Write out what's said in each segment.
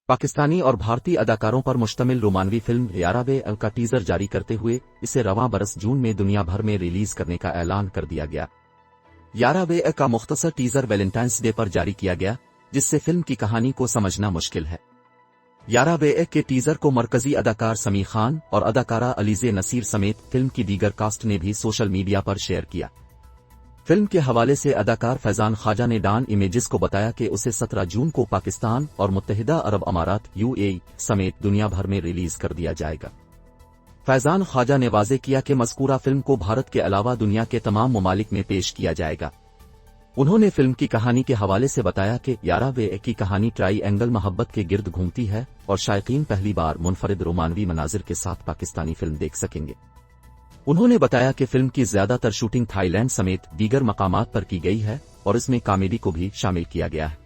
पाकिस्तानी और भारतीय अदाकारों पर मुश्तमिल रोमानवी फिल्म यारा बे का टीजर जारी करते हुए इसे रवां बरस जून में दुनिया भर में रिलीज करने का ऐलान कर दिया गया। यारा बे का मुख्तसर टीजर वैलेंटाइंस डे पर जारी किया गया, जिससे फिल्म की कहानी को समझना मुश्किल है। यारा बे के टीजर को मरकजी अदाकार समी खान और अदाकारा अलीज़े नसीर समेत फिल्म की दीगर कास्ट ने भी सोशल मीडिया पर शेयर किया। फिल्म के हवाले से अदाकार फैजान ख्वाजा ने डान इमेजेस को बताया कि उसे 17 जून को पाकिस्तान और मुत्तहिदा अरब अमारात यूएई समेत दुनिया भर में रिलीज कर दिया जाएगा। फैजान ख्वाजा ने वाज़ेह किया कि मज़कूरा फिल्म को भारत के अलावा दुनिया के तमाम ममालिक में पेश किया जाएगा। उन्होंने फिल्म की कहानी के हवाले से बताया कि यारा बे की कहानी ट्राई एंगल मोहब्बत के गिर्द घूमती है और शायकीन पहली बार मुनफरिद रोमानवी मनाजिर के साथ पाकिस्तानी फिल्म देख सकेंगे। उन्होंने बताया कि फिल्म की ज्यादातर शूटिंग थाईलैंड समेत दीगर मकामात पर की गई है और इसमें कॉमेडी को भी शामिल किया गया है।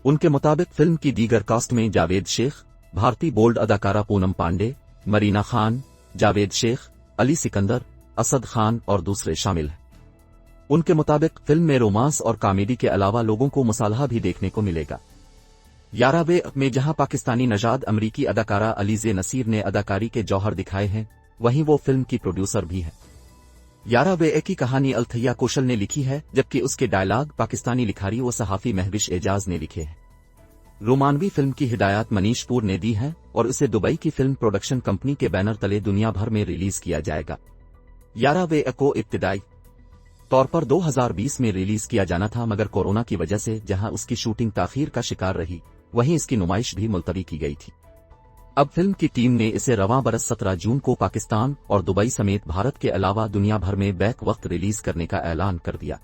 उनके मुताबिक फिल्म की दीगर कास्ट में जावेद शेख, भारतीय बोल्ड अदाकारा पूनम पांडे, मरीना खान, जावेद शेख, अली सिकंदर, असद खान और दूसरे शामिल हैं। उनके मुताबिक फिल्म में रोमांस और कॉमेडी के अलावा लोगों को मुसालहा भी देखने को मिलेगा। यारा बे में जहां पाकिस्तानी नजाद अमरीकी अदाकारा अलीज़े नसीर ने अदाकारी के जौहर दिखाए हैं, वहीं वो फिल्म की प्रोड्यूसर भी है। यारा बे की कहानी अल्थिया कौशल ने लिखी है, जबकि उसके डायलॉग पाकिस्तानी लिखारी व सहाफी महविश एजाज ने लिखे हैं। रोमानवी फिल्म की हिदायत मनीष पुर ने दी है और इसे दुबई की फिल्म प्रोडक्शन कंपनी के बैनर तले दुनिया भर में रिलीज किया जाएगा। यारा बे को इब्तिदाई तौर पर 2020 में रिलीज किया जाना था, मगर कोरोना की वजह से जहां उसकी शूटिंग ताखीर का शिकार रही, वहीं इसकी नुमाइश भी मुलतवी की गई थी। अब फिल्म की टीम ने इसे रवां बरस 17 जून को पाकिस्तान और दुबई समेत भारत के अलावा दुनिया भर में बैक वक्त रिलीज करने का ऐलान कर दिया।